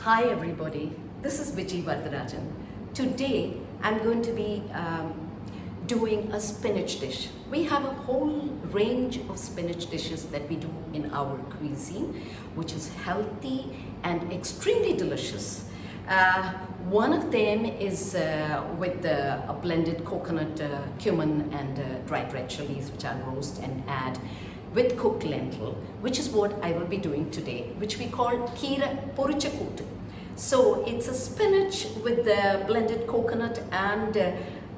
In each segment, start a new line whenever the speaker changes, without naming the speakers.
Hi everybody, this is Viji'sVeggieVignettes. Today I'm going to be doing a spinach dish. We have a whole range of spinach dishes that we do in our cuisine, which is healthy and extremely delicious. One of them is with a blended coconut, cumin and dried red chillies, which I'll roast and add with cooked lentil, which is what I will be doing today, which we call Keerai Poricha Kootu. So it's a spinach with the blended coconut and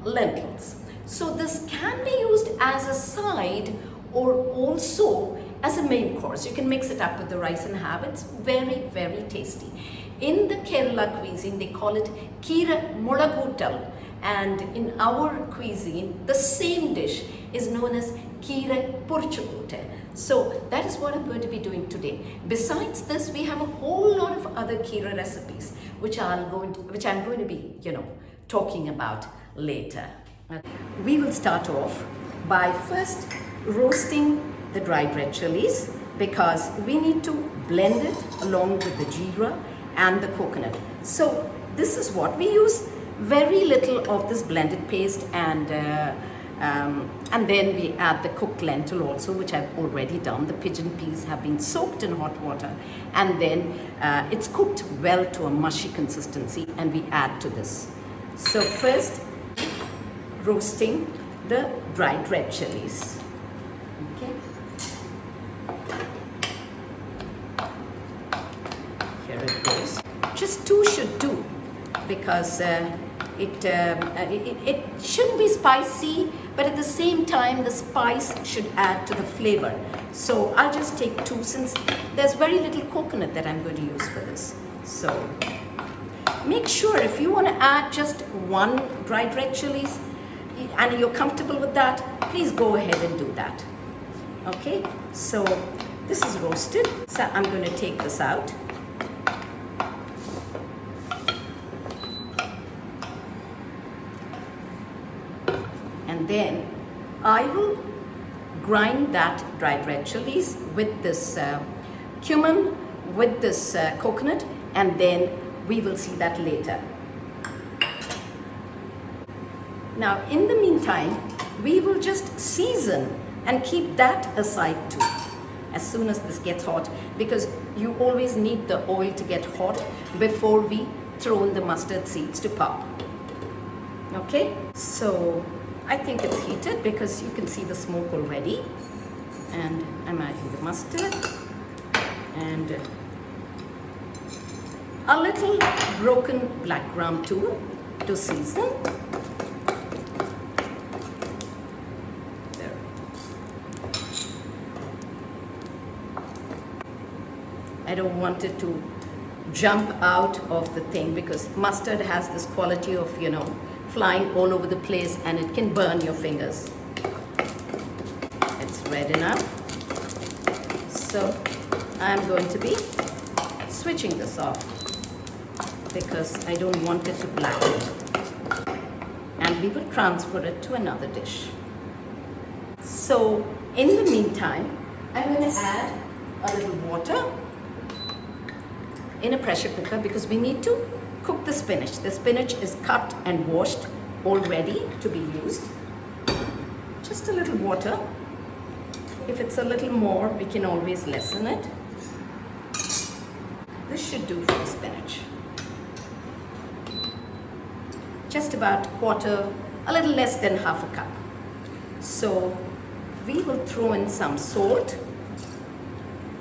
lentils. So this can be used as a side or also as a main course. You can mix it up with the rice and have it. It's very, very tasty. In the Kerala cuisine, they call it Keerai Poricha, and in our cuisine, the same dish is known as Keerai Poricha Kootu. So that is what I'm going to be doing today. Besides this, we have a whole lot of other keerai recipes, which I'm going to be, talking about later. We will start off by first roasting the dried red chilies, because we need to blend it along with the jeera and the coconut. So this is what we use: very little of this blended paste, and then we add the cooked lentil also, which I've already done. The pigeon peas have been soaked in hot water, and then it's cooked well to a mushy consistency, and we add to this. So first, roasting the dried red chilies. Okay. Here it goes. Just two should do, because it shouldn't be spicy, but at the same time the spice should add to the flavor. So I'll just take two, since there's very little coconut that I'm going to use for this. So make sure, if you want to add just one dried red chilies and you're comfortable with that, please go ahead and do that. Okay, so this is roasted, so I'm going to take this out. And then I will grind that dried red chilies with this cumin, with this coconut, and then we will see that later. Now, in the meantime, we will just season and keep that aside too, as soon as this gets hot, because you always need the oil to get hot before we throw in the mustard seeds to pop. Okay, so I think it's heated because you can see the smoke already, and I'm adding the mustard and a little broken black gram toor to season. There. I don't want it to jump out of the thing, because mustard has this quality of, flying all over the place, and it can burn your fingers. It's red enough. So I'm going to be switching this off, because I don't want it to blacken. And we will transfer it to another dish. So in the meantime, I'm going to add a little water in a pressure cooker, because we need to cook the spinach. The spinach is cut and washed, all ready to be used. Just a little water. If it's a little more, we can always lessen it. This should do for the spinach. Just about quarter, a little less than half a cup. So we will throw in some salt.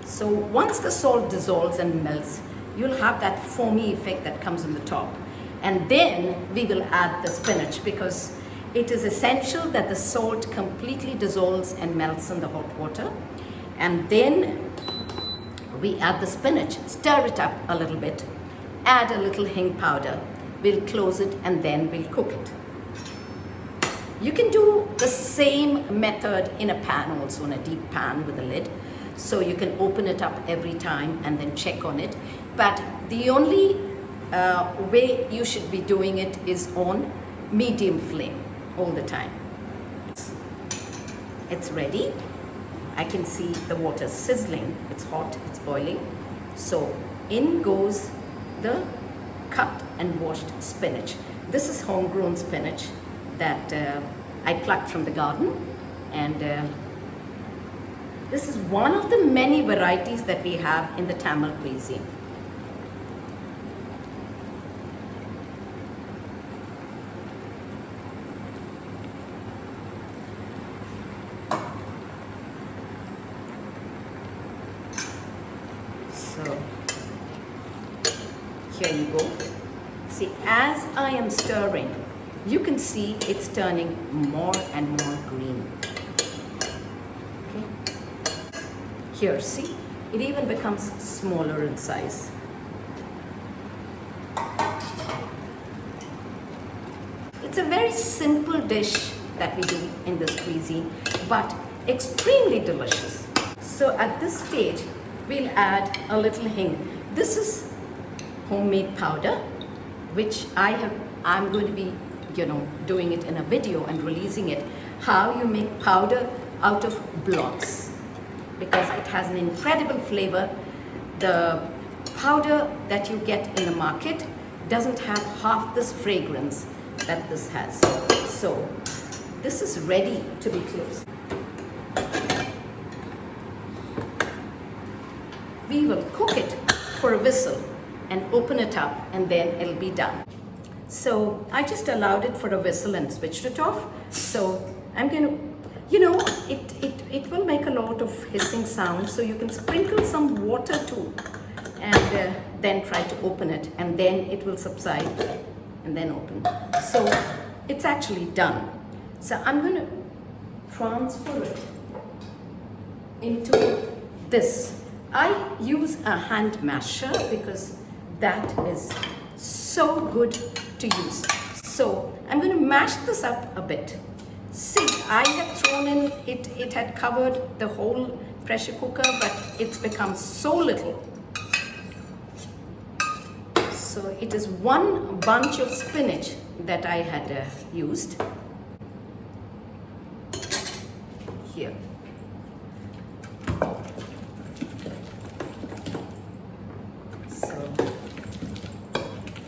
So once the salt dissolves and melts, you'll have that foamy effect that comes on the top. And then we will add the spinach, because it is essential that the salt completely dissolves and melts in the hot water. And then we add the spinach, stir it up a little bit, add a little hing powder. We'll close it, and then we'll cook it. You can do the same method in a pan also, in a deep pan with a lid. So you can open it up every time and then check on it. But the only way you should be doing it is on medium flame all the time. It's ready. I can see the water sizzling. It's hot, it's boiling. So in goes the cut and washed spinach. This is homegrown spinach that I plucked from the garden, and this is one of the many varieties that we have in the Tamil cuisine. So here you go. See, as I am stirring, you can see it's turning more and more green. Okay. Here, see, it even becomes smaller in size. It's a very simple dish that we do in this cuisine, but extremely delicious. So at this stage, we'll add a little hing. This is homemade powder, which I'm going to be, doing it in a video and releasing it, how you make powder out of blocks, because it has an incredible flavor. The powder that you get in the market doesn't have half this fragrance that this has. So this is ready to be closed. We will cook it for a whistle and open it up, and then it'll be done. So I just allowed it for a whistle and switched it off. So I'm going to, it will make a lot of hissing sound, so you can sprinkle some water too, and then try to open it, and then it will subside and then open. So it's actually done. So I'm going to transfer it into this. I use a hand masher because that is so good to use. So I'm going to mash this up a bit. See, I have thrown in, it had covered the whole pressure cooker, but it's become so little. So it is one bunch of spinach that I had used. Here. So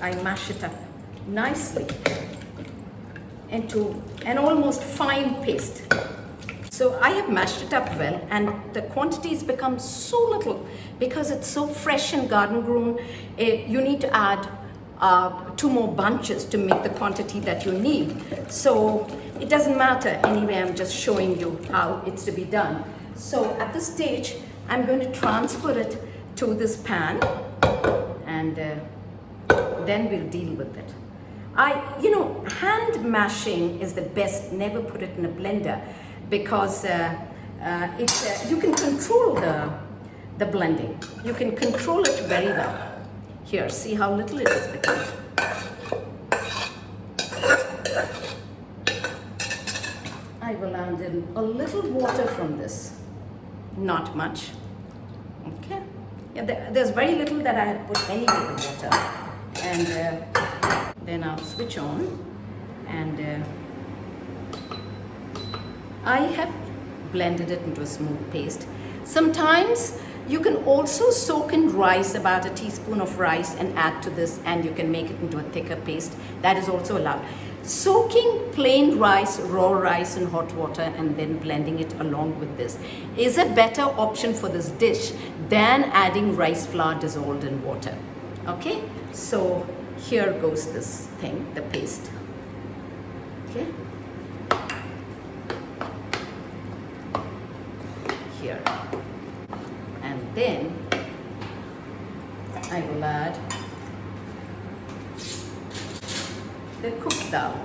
I mash it up nicely into an almost fine paste. So I have mashed it up well, and the quantities become so little because it's so fresh and garden grown. You need to add 2 more bunches to make the quantity that you need. So it doesn't matter anyway, I'm just showing you how it's to be done. So at this stage, I'm going to transfer it to this pan, and then we'll deal with it. Hand mashing is the best. Never put it in a blender, because you can control the blending. You can control it very well. Here, see how little it is becoming. I will add in a little water from this. Not much. Okay. Yeah, there's very little that I had put anyway in water. And then I'll switch on. And I have blended it into a smooth paste. Sometimes you can also soak in rice, about a teaspoon of rice, and add to this, and you can make it into a thicker paste. That is also allowed. Soaking plain rice, raw rice in hot water, and then blending it along with this is a better option for this dish than adding rice flour dissolved in water. Okay, so here goes this thing, the paste. Okay. Here. And then I will add the cooked dal.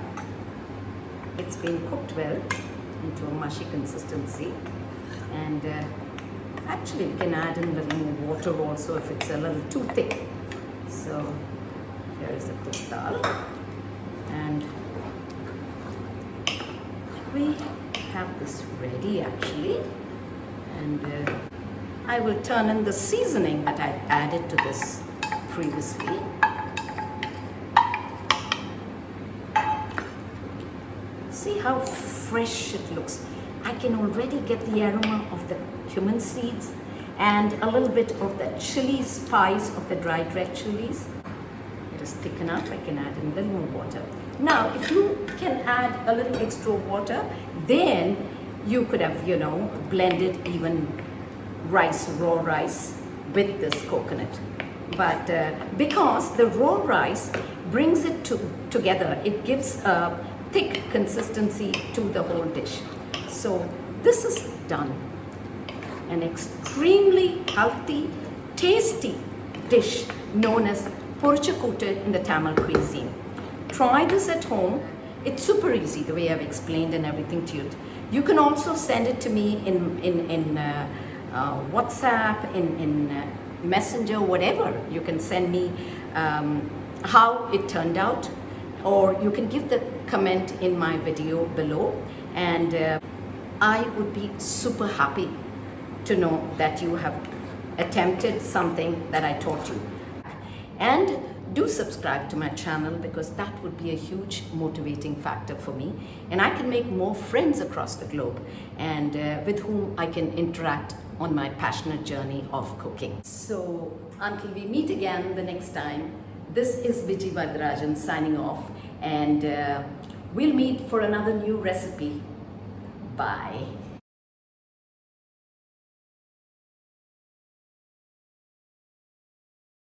It's been cooked well into a mushy consistency, and actually we can add in a little more water also if it's a little too thick. So here is the cooked dal, and we have this ready actually, and I will turn in the seasoning that I added to this previously. See how fresh it looks. I can already get the aroma of the cumin seeds and a little bit of the chili spice of the dried red chilies. it is thick enough, I can add in a little more water. Now, if you can add a little extra water, then you could have, blended even rice, raw rice with this coconut. But because the raw rice brings it together, it gives a thick consistency to the whole dish. So this is done. An extremely healthy, tasty dish known as Poricha Kootu in the Tamil cuisine. Try this at home. It's super easy the way I've explained and everything to you. You can also send it to me in WhatsApp, in Messenger, whatever. You can send me how it turned out, or you can give the comment in my video below, and I would be super happy to know that you have attempted something that I taught you. And do subscribe to my channel, because that would be a huge motivating factor for me, and I can make more friends across the globe, and with whom I can interact on my passionate journey of cooking. So until we meet again the next time, this is Viji'sVeggieVignettes signing off, and we'll meet for another new recipe. Bye.